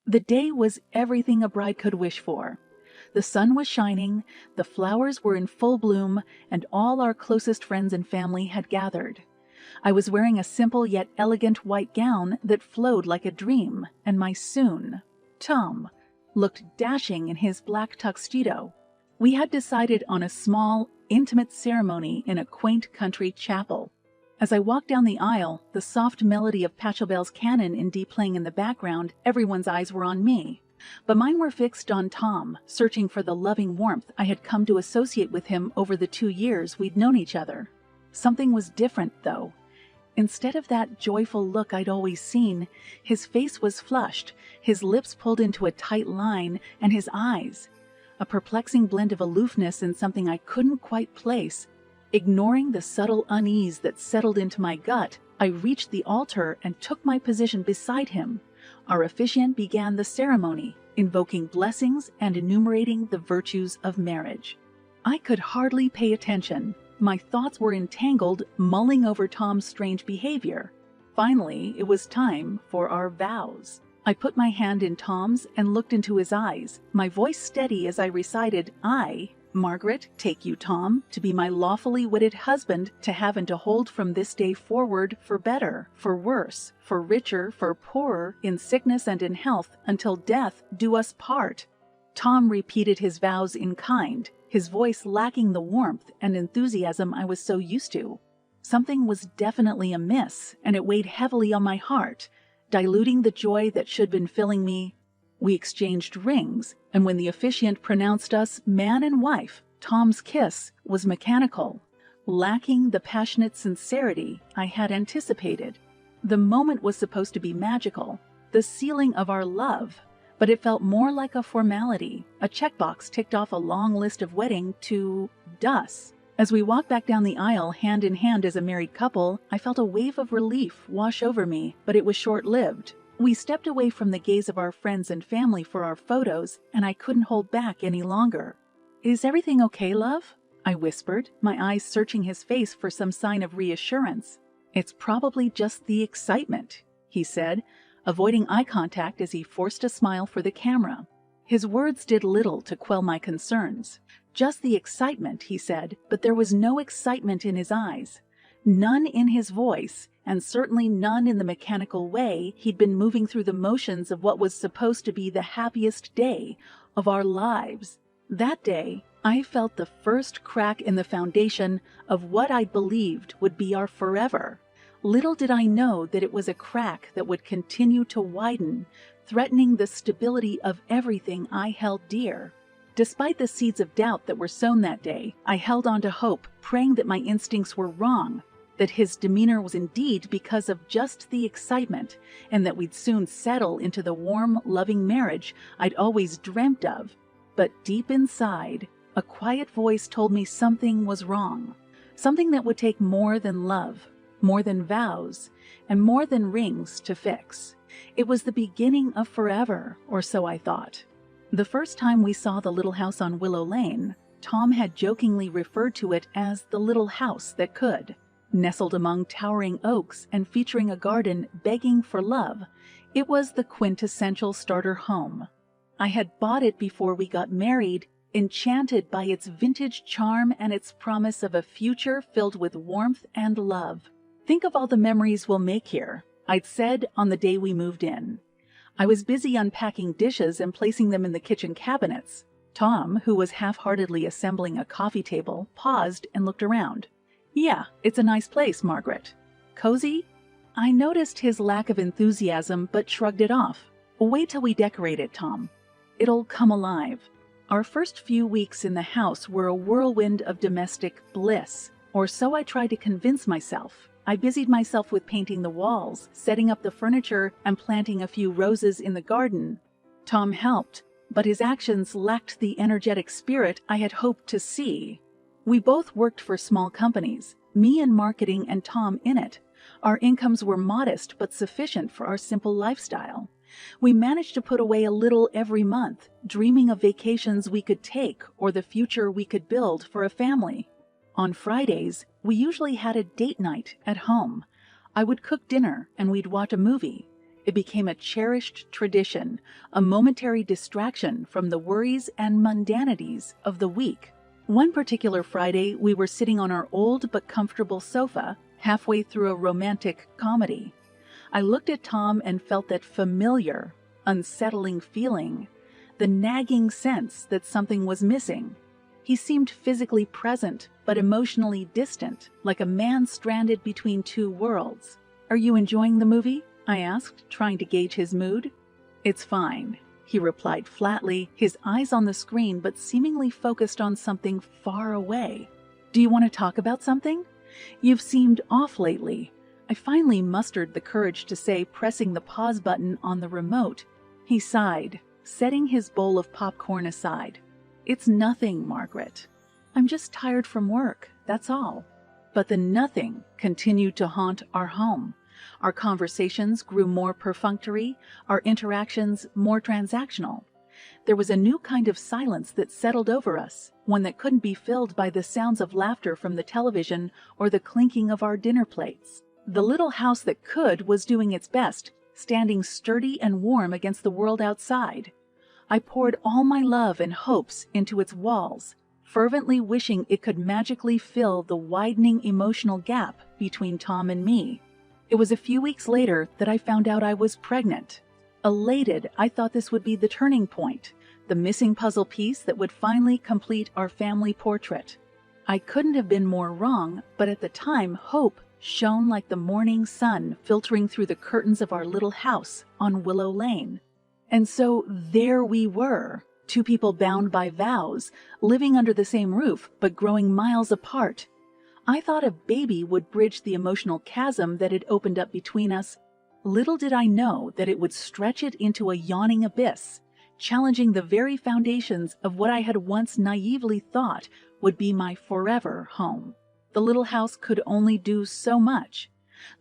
The day was everything a bride could wish for. The sun was shining, the flowers were in full bloom, and all our closest friends and family had gathered. I was wearing a simple yet elegant white gown that flowed like a dream, and my soon Tom looked dashing in his black tuxedo. We had decided on a small, intimate ceremony in a quaint country chapel. As I walked down the aisle, the soft melody of Pachelbel's canon in D playing in the background, everyone's eyes were on me. But mine were fixed on Tom, searching for the loving warmth I had come to associate with him over the 2 years we'd known each other. Something was different, though. Instead of that joyful look I'd always seen, his face was flushed, his lips pulled into a tight line, and his eyes, a perplexing blend of aloofness and something I couldn't quite place. Ignoring the subtle unease that settled into my gut, I reached the altar and took my position beside him. Our officiant began the ceremony, invoking blessings and enumerating the virtues of marriage. I could hardly pay attention. My thoughts were entangled, mulling over Tom's strange behavior. Finally, it was time for our vows. I put my hand in Tom's and looked into his eyes, my voice steady as I recited, I, Margaret, take you, Tom, to be my lawfully wedded husband, to have and to hold from this day forward, for better, for worse, for richer, for poorer, in sickness and in health, until death do us part. Tom repeated his vows in kind, his voice lacking the warmth and enthusiasm I was so used to. Something was definitely amiss, and it weighed heavily on my heart, diluting the joy that should have been filling me. We exchanged rings, and when the officiant pronounced us man and wife, Tom's kiss was mechanical, lacking the passionate sincerity I had anticipated. The moment was supposed to be magical, the sealing of our love, but it felt more like a formality, a checkbox ticked off a long list of wedding to dust. As we walked back down the aisle hand in hand as a married couple, I felt a wave of relief wash over me, but it was short-lived. We stepped away from the gaze of our friends and family for our photos, and I couldn't hold back any longer. "Is everything okay, love?" I whispered, my eyes searching his face for some sign of reassurance. "It's probably just the excitement," he said, avoiding eye contact as he forced a smile for the camera. His words did little to quell my concerns. "Just the excitement," he said, but there was no excitement in his eyes. None in his voice, and certainly none in the mechanical way he'd been moving through the motions of what was supposed to be the happiest day of our lives. That day, I felt the first crack in the foundation of what I believed would be our forever. Little did I know that it was a crack that would continue to widen, threatening the stability of everything I held dear. Despite the seeds of doubt that were sown that day, I held on to hope, praying that my instincts were wrong, that his demeanor was indeed because of just the excitement, and that we'd soon settle into the warm, loving marriage I'd always dreamt of. But deep inside, a quiet voice told me something was wrong, something that would take more than love, more than vows, and more than rings to fix. It was the beginning of forever, or so I thought. The first time we saw the little house on Willow Lane, Tom had jokingly referred to it as the little house that could. Nestled among towering oaks and featuring a garden begging for love, it was the quintessential starter home. I had bought it before we got married, enchanted by its vintage charm and its promise of a future filled with warmth and love. "Think of all the memories we'll make here," I'd said on the day we moved in. I was busy unpacking dishes and placing them in the kitchen cabinets. Tom, who was half-heartedly assembling a coffee table, paused and looked around. "Yeah, it's a nice place, Margaret." "Cozy?" I noticed his lack of enthusiasm but shrugged it off. "Wait till we decorate it, Tom. It'll come alive." Our first few weeks in the house were a whirlwind of domestic bliss, or so I tried to convince myself. I busied myself with painting the walls, setting up the furniture, and planting a few roses in the garden. Tom helped, but his actions lacked the energetic spirit I had hoped to see. We both worked for small companies, me in marketing and Tom in it. Our incomes were modest but sufficient for our simple lifestyle. We managed to put away a little every month, dreaming of vacations we could take or the future we could build for a family. On Fridays, we usually had a date night at home. I would cook dinner and we'd watch a movie. It became a cherished tradition, a momentary distraction from the worries and mundanities of the week. One particular Friday, we were sitting on our old but comfortable sofa, halfway through a romantic comedy. I looked at Tom and felt that familiar, unsettling feeling, the nagging sense that something was missing. He seemed physically present, but emotionally distant, like a man stranded between two worlds. "Are you enjoying the movie?" I asked, trying to gauge his mood. "It's fine," he replied flatly, his eyes on the screen but seemingly focused on something far away. "Do you want to talk about something? You've seemed off lately." I finally mustered the courage to say, pressing the pause button on the remote. He sighed, setting his bowl of popcorn aside. "It's nothing, Margaret. I'm just tired from work, that's all." But the nothing continued to haunt our home. Our conversations grew more perfunctory, our interactions more transactional. There was a new kind of silence that settled over us, one that couldn't be filled by the sounds of laughter from the television or the clinking of our dinner plates. The little house that could was doing its best, standing sturdy and warm against the world outside. I poured all my love and hopes into its walls, fervently wishing it could magically fill the widening emotional gap between Tom and me. It was a few weeks later that I found out I was pregnant. Elated, I thought this would be the turning point, the missing puzzle piece that would finally complete our family portrait. I couldn't have been more wrong, but at the time, hope shone like the morning sun filtering through the curtains of our little house on Willow Lane. And so there we were, two people bound by vows, living under the same roof but growing miles apart. I thought a baby would bridge the emotional chasm that had opened up between us. Little did I know that it would stretch it into a yawning abyss, challenging the very foundations of what I had once naively thought would be my forever home. The little house could only do so much.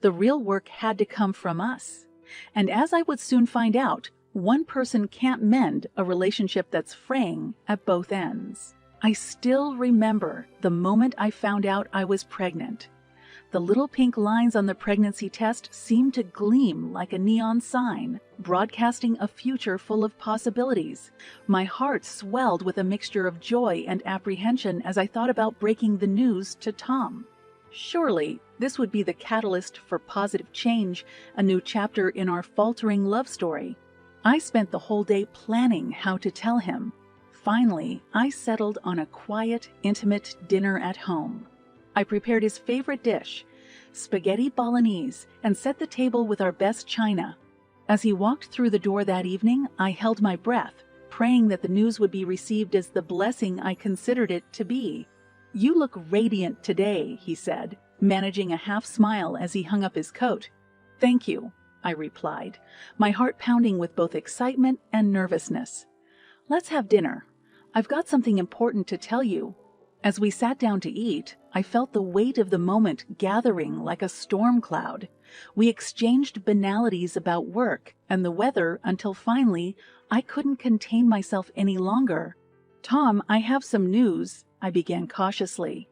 The real work had to come from us. And as I would soon find out, one person can't mend a relationship that's fraying at both ends. I still remember the moment I found out I was pregnant. The little pink lines on the pregnancy test seemed to gleam like a neon sign, broadcasting a future full of possibilities. My heart swelled with a mixture of joy and apprehension as I thought about breaking the news to Tom. Surely, this would be the catalyst for positive change, a new chapter in our faltering love story. I spent the whole day planning how to tell him. Finally, I settled on a quiet, intimate dinner at home. I prepared his favorite dish, spaghetti bolognese, and set the table with our best china. As he walked through the door that evening, I held my breath, praying that the news would be received as the blessing I considered it to be. "You look radiant today," he said, managing a half smile as he hung up his coat. "Thank you," I replied, my heart pounding with both excitement and nervousness. "Let's have dinner. I've got something important to tell you." As we sat down to eat, I felt the weight of the moment gathering like a storm cloud. We exchanged banalities about work and the weather until finally I couldn't contain myself any longer. "Tom, I have some news," I began cautiously.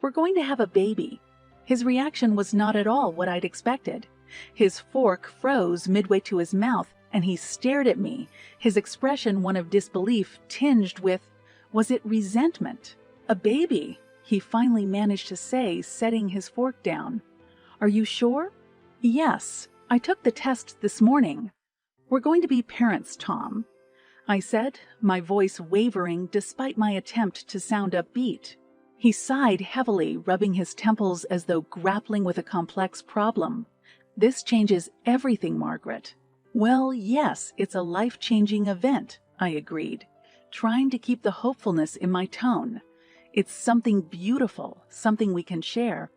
"We're going to have a baby." His reaction was not at all what I'd expected. His fork froze midway to his mouth, and he stared at me, his expression one of disbelief tinged with, was it resentment? "A baby," he finally managed to say, setting his fork down. "Are you sure?" "Yes, I took the test this morning." "We're going to be parents, Tom," I said, my voice wavering despite my attempt to sound upbeat. He sighed heavily, rubbing his temples as though grappling with a complex problem. "This changes everything, Margaret." "Well, yes, it's a life-changing event," I agreed, trying to keep the hopefulness in my tone. "It's something beautiful, something we can share."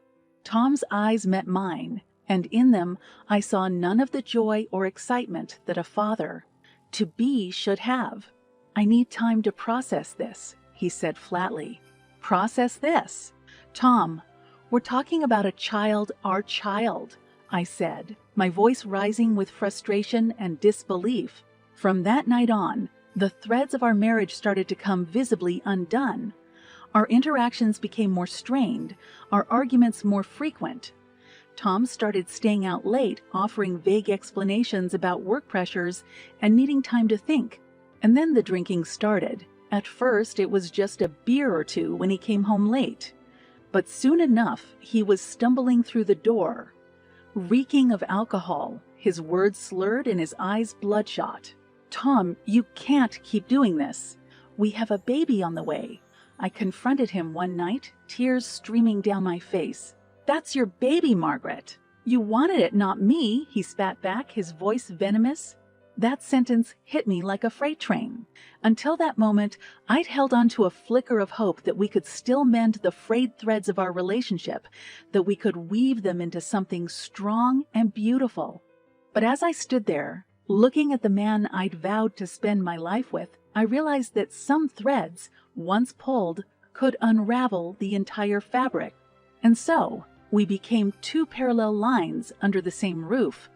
Tom's eyes met mine, and in them I saw none of the joy or excitement that a father-to-be should have. "I need time to process this," he said flatly. "Process this?" "Tom, we're talking about a child, our child," I said, my voice rising with frustration and disbelief. From that night on, the threads of our marriage started to come visibly undone. Our interactions became more strained, our arguments more frequent. Tom started staying out late, offering vague explanations about work pressures and needing time to think. And then the drinking started. At first, it was just a beer or two when he came home late. But soon enough, he was stumbling through the door, reeking of alcohol, his words slurred and his eyes bloodshot. "Tom, you can't keep doing this. We have a baby on the way." I confronted him one night, tears streaming down my face. "That's your baby, Margaret. You wanted it, not me," he spat back, his voice venomous. That sentence hit me like a freight train. Until that moment, I'd held on to a flicker of hope that we could still mend the frayed threads of our relationship, that we could weave them into something strong and beautiful. But as I stood there, looking at the man I'd vowed to spend my life with, I realized that some threads, once pulled, could unravel the entire fabric. And so, we became two parallel lines under the same roof,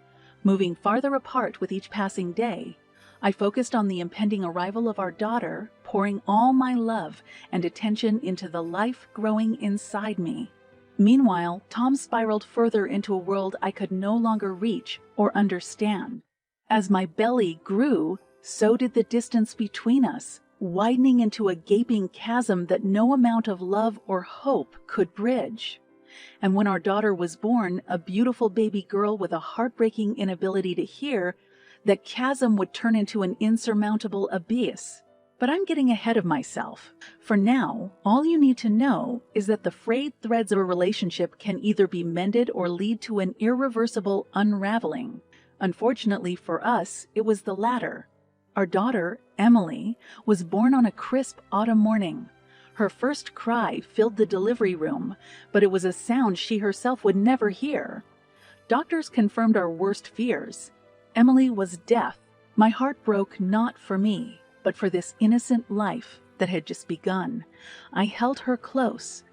moving farther apart with each passing day. I focused on the impending arrival of our daughter, pouring all my love and attention into the life growing inside me. Meanwhile, Tom spiraled further into a world I could no longer reach or understand. As my belly grew, so did the distance between us, widening into a gaping chasm that no amount of love or hope could bridge. And when our daughter was born, a beautiful baby girl with a heartbreaking inability to hear, that chasm would turn into an insurmountable abyss. But I'm getting ahead of myself. For now, all you need to know is that the frayed threads of a relationship can either be mended or lead to an irreversible unraveling. Unfortunately for us, it was the latter. Our daughter, Emily, was born on a crisp autumn morning. Her first cry filled the delivery room, but it was a sound she herself would never hear. Doctors confirmed our worst fears. Emily was deaf. My heart broke not for me, but for this innocent life that had just begun. I held her close,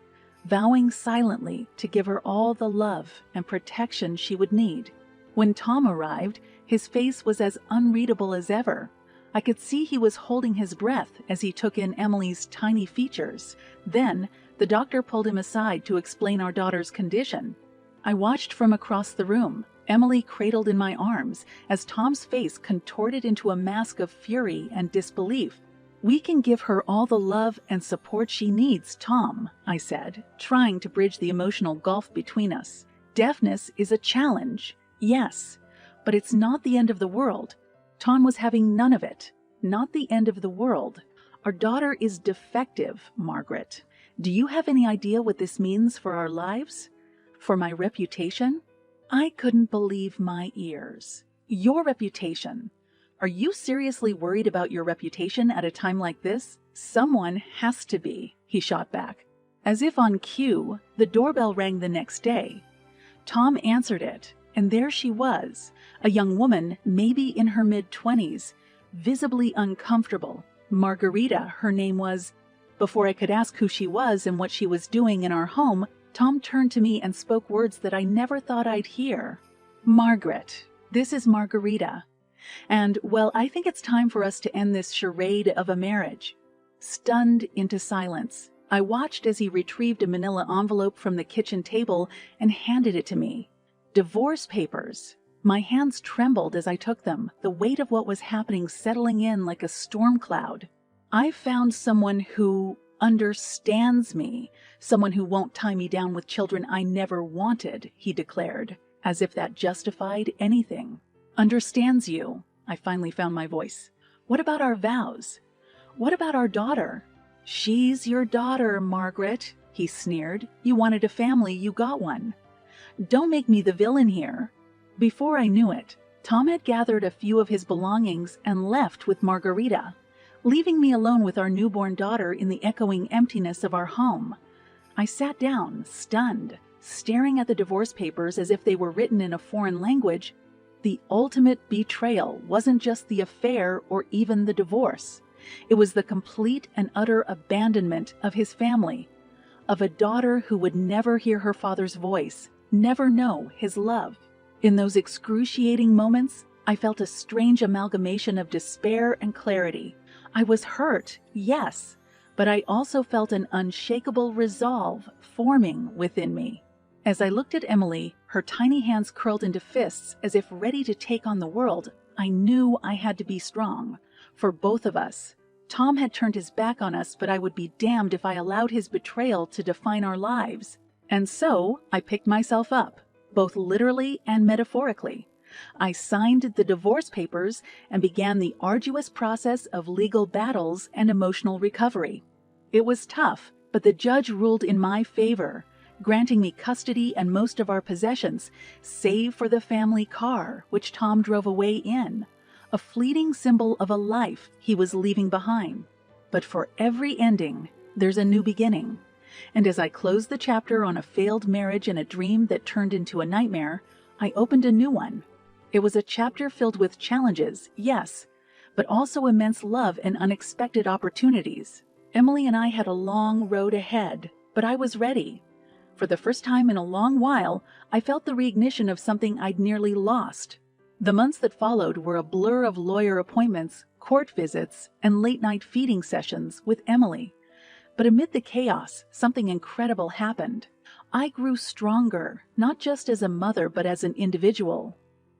vowing silently to give her all the love and protection she would need. When Tom arrived, his face was as unreadable as ever. I could see he was holding his breath as he took in Emily's tiny features. Then, the doctor pulled him aside to explain our daughter's condition. I watched from across the room, Emily cradled in my arms, as Tom's face contorted into a mask of fury and disbelief. "We can give her all the love and support she needs, Tom," I said, trying to bridge the emotional gulf between us. "Deafness is a challenge, yes, but it's not the end of the world." Tom was having none of it. "Not the end of the world. Our daughter is defective, Margaret. Do you have any idea what this means for our lives? For my reputation?" I couldn't believe my ears. "Your reputation? Are you seriously worried about your reputation at a time like this?" "Someone has to be," he shot back. As if on cue, the doorbell rang the next day. Tom answered it, and there she was, a young woman, maybe in her mid-20s, visibly uncomfortable. Margarita, her name was. Before I could ask who she was and what she was doing in our home, Tom turned to me and spoke words that I never thought I'd hear. "Margaret, this is Margarita. And, well, I think it's time for us to end this charade of a marriage." Stunned into silence, I watched as he retrieved a manila envelope from the kitchen table and handed it to me. Divorce papers. My hands trembled as I took them, the weight of what was happening settling in like a storm cloud. "I've found someone who understands me, someone who won't tie me down with children I never wanted," he declared, as if that justified anything. "Understands you," I finally found my voice. "What about our vows? What about our daughter?" "She's your daughter, Margaret," he sneered. "You wanted a family, you got one. Don't make me the villain here." Before I knew it, Tom had gathered a few of his belongings and left with Margarita, leaving me alone with our newborn daughter in the echoing emptiness of our home. I sat down, stunned, staring at the divorce papers as if they were written in a foreign language. The ultimate betrayal wasn't just the affair or even the divorce. It was the complete and utter abandonment of his family, of a daughter who would never hear her father's voice, never know his love. In those excruciating moments, I felt a strange amalgamation of despair and clarity. I was hurt, yes, but I also felt an unshakable resolve forming within me. As I looked at Emily, her tiny hands curled into fists as if ready to take on the world, I knew I had to be strong. For both of us. Tom had turned his back on us, but I would be damned if I allowed his betrayal to define our lives. And so I picked myself up, both literally and metaphorically. I signed the divorce papers and began the arduous process of legal battles and emotional recovery. It was tough, but the judge ruled in my favor, granting me custody and most of our possessions, save for the family car, which Tom drove away in, a fleeting symbol of a life he was leaving behind. But for every ending, there's a new beginning. And as I closed the chapter on a failed marriage and a dream that turned into a nightmare, I opened a new one. It was a chapter filled with challenges, yes, but also immense love and unexpected opportunities. Emily and I had a long road ahead, but I was ready. For the first time in a long while, I felt the reignition of something I'd nearly lost. The months that followed were a blur of lawyer appointments, court visits, and late-night feeding sessions with Emily. But amid the chaos, something incredible happened. I grew stronger, not just as a mother but as an individual.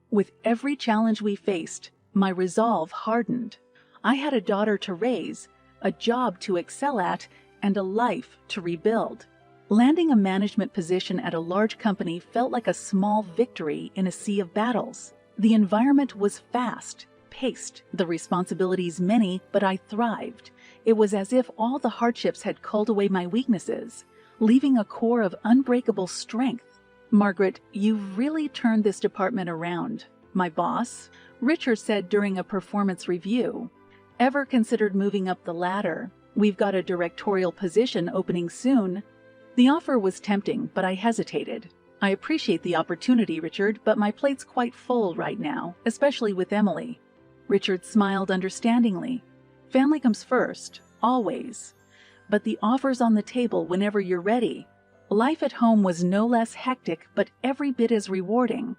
With every challenge we faced, my resolve hardened. I had a daughter to raise, a job to excel at, and a life to rebuild. Landing a management position at a large company felt like a small victory in a sea of battles. The environment was fast-paced, the responsibilities many, but I thrived. It was as if all the hardships had culled away my weaknesses, leaving a core of unbreakable strength. "Margaret, you've really turned this department around," my boss, Richard, said during a performance review. "Ever considered moving up the ladder? We've got a directorial position opening soon." The offer was tempting, but I hesitated. "I appreciate the opportunity, Richard, but my plate's quite full right now, especially with Emily." Richard smiled understandingly. "Family comes first, always. But the offer's on the table whenever you're ready." Life at home was no less hectic, but every bit as rewarding.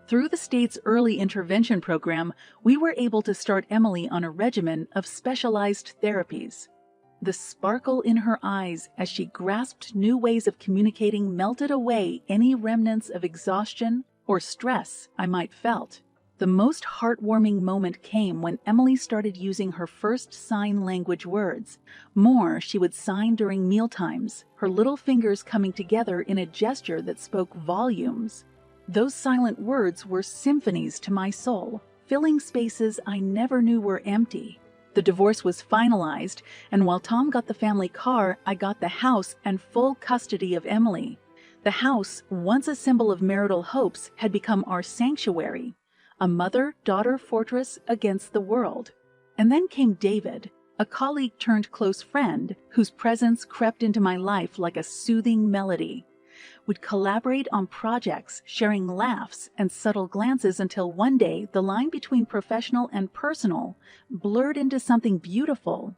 Through the state's early intervention program, we were able to start Emily on a regimen of specialized therapies. The sparkle in her eyes as she grasped new ways of communicating melted away any remnants of exhaustion or stress I might felt. The most heartwarming moment came when Emily started using her first sign language words. More, she would sign during mealtimes, her little fingers coming together in a gesture that spoke volumes. Those silent words were symphonies to my soul, filling spaces I never knew were empty. The divorce was finalized, and while Tom got the family car, I got the house and full custody of Emily. The house, once a symbol of marital hopes, had become our sanctuary. A mother-daughter fortress against the world. And then came David, a colleague turned close friend whose presence crept into my life like a soothing melody. We'd collaborate on projects, sharing laughs and subtle glances until one day the line between professional and personal blurred into something beautiful.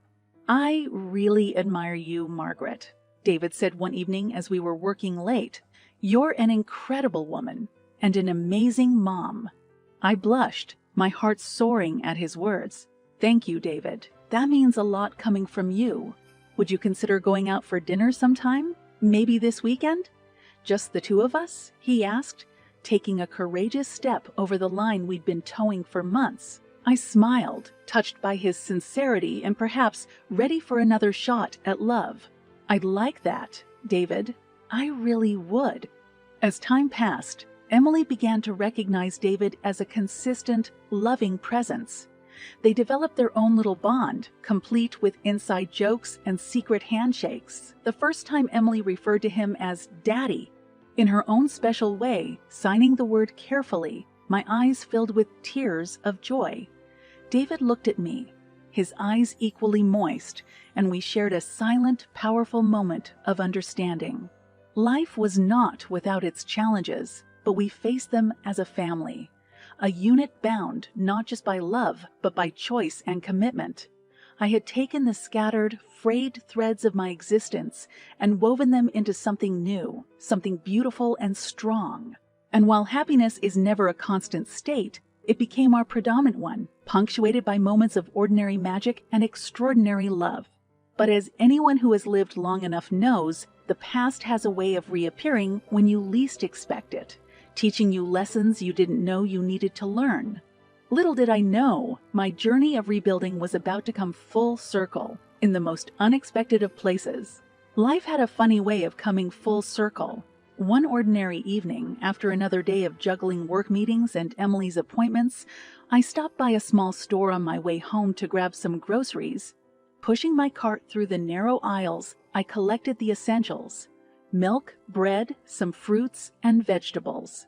"I really admire you, Margaret," David said one evening as we were working late. "You're an incredible woman and an amazing mom." I blushed, my heart soaring at his words. "Thank you, David. That means a lot coming from you. Would you consider going out for dinner sometime? Maybe this weekend?" "Just the two of us?" he asked, taking a courageous step over the line we'd been towing for months. I smiled, touched by his sincerity and perhaps ready for another shot at love. "I'd like that, David. I really would." As time passed, Emily began to recognize David as a consistent, loving presence. They developed their own little bond, complete with inside jokes and secret handshakes. The first time Emily referred to him as Daddy. In her own special way, signing the word carefully, my eyes filled with tears of joy. David looked at me, his eyes equally moist, and we shared a silent, powerful moment of understanding. Life was not without its challenges, but we faced them as a family. A unit bound not just by love, but by choice and commitment. I had taken the scattered, frayed threads of my existence and woven them into something new, something beautiful and strong. And while happiness is never a constant state, it became our predominant one, punctuated by moments of ordinary magic and extraordinary love. But as anyone who has lived long enough knows, The past has a way of reappearing when you least expect it, teaching you lessons you didn't know you needed to learn. Little did I know, my journey of rebuilding was about to come full circle, in the most unexpected of places. Life had a funny way of coming full circle. One ordinary evening, after another day of juggling work meetings and Emily's appointments, I stopped by a small store on my way home to grab some groceries. Pushing my cart through the narrow aisles, I collected the essentials: milk, bread, some fruits, and vegetables.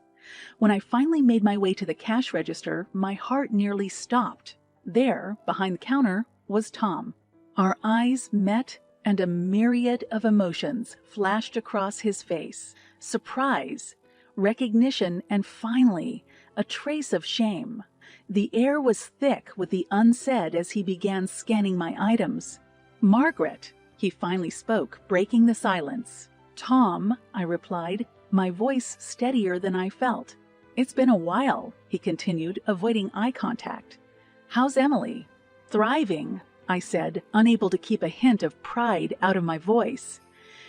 When I finally made my way to the cash register, my heart nearly stopped. There, behind the counter, was Tom. Our eyes met, and a myriad of emotions flashed across his face. Surprise, recognition, and finally, a trace of shame. The air was thick with the unsaid as he began scanning my items. "Margaret," he finally spoke, breaking the silence. "Tom," I replied, my voice steadier than I felt. "It's been a while," he continued, avoiding eye contact. "How's Emily?" "Thriving," I said, unable to keep a hint of pride out of my voice.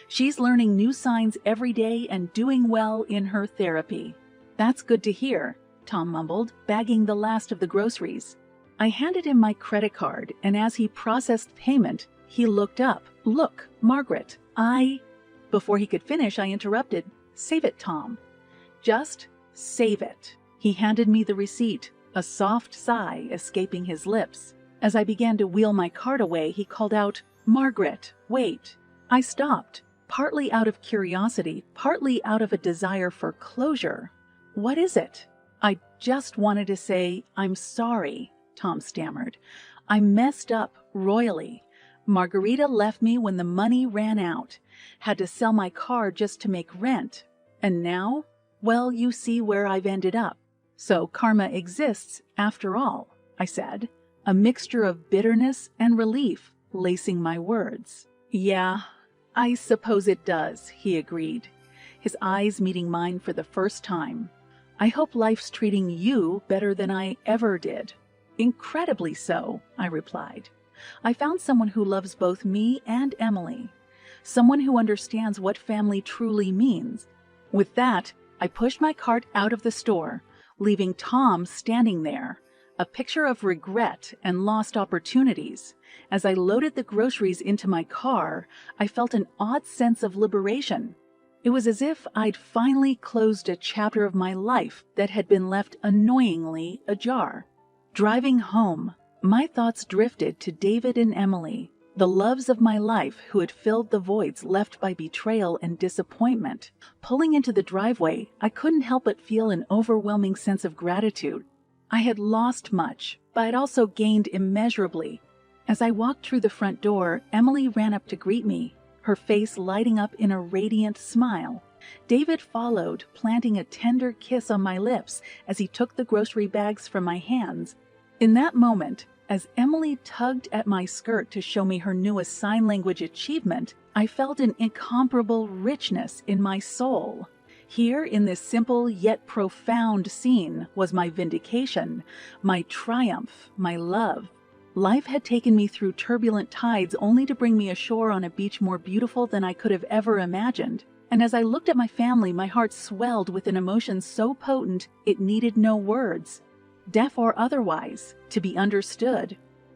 "She's learning new signs every day and doing well in her therapy." "That's good to hear," Tom mumbled, bagging the last of the groceries. I handed him my credit card, and as he processed payment, he looked up. "Look, Margaret, Before he could finish, I interrupted. "Save it, Tom. Just save it." He handed me the receipt, a soft sigh escaping his lips. As I began to wheel my cart away, he called out, "Margaret, wait." I stopped, partly out of curiosity, partly out of a desire for closure. "What is it?" "I just wanted to say I'm sorry," Tom stammered. "I messed up royally. Margarita left me when the money ran out. Had to sell my car just to make rent. And now, well, you see where I've ended up. So karma exists after all," I said, a mixture of bitterness and relief lacing my words. "Yeah, I suppose it does," he agreed, his eyes meeting mine for the first time. "I hope life's treating you better than I ever did." "Incredibly so," I replied. "I found someone who loves both me and Emily. Someone who understands what family truly means." With that, I pushed my cart out of the store, leaving Tom standing there, a picture of regret and lost opportunities. As I loaded the groceries into my car, I felt an odd sense of liberation. It was as if I'd finally closed a chapter of my life that had been left annoyingly ajar. Driving home, my thoughts drifted to David and Emily, the loves of my life who had filled the voids left by betrayal and disappointment. Pulling into the driveway, I couldn't help but feel an overwhelming sense of gratitude. I had lost much, but I'd also gained immeasurably. As I walked through the front door, Emily ran up to greet me, her face lighting up in a radiant smile. David followed, planting a tender kiss on my lips as he took the grocery bags from my hands. In that moment, as Emily tugged at my skirt to show me her newest sign language achievement, I felt an incomparable richness in my soul. Here, in this simple yet profound scene, was my vindication, my triumph, my love. Life had taken me through turbulent tides only to bring me ashore on a beach more beautiful than I could have ever imagined. And as I looked at my family, my heart swelled with an emotion so potent it needed no words, deaf or otherwise, to be understood.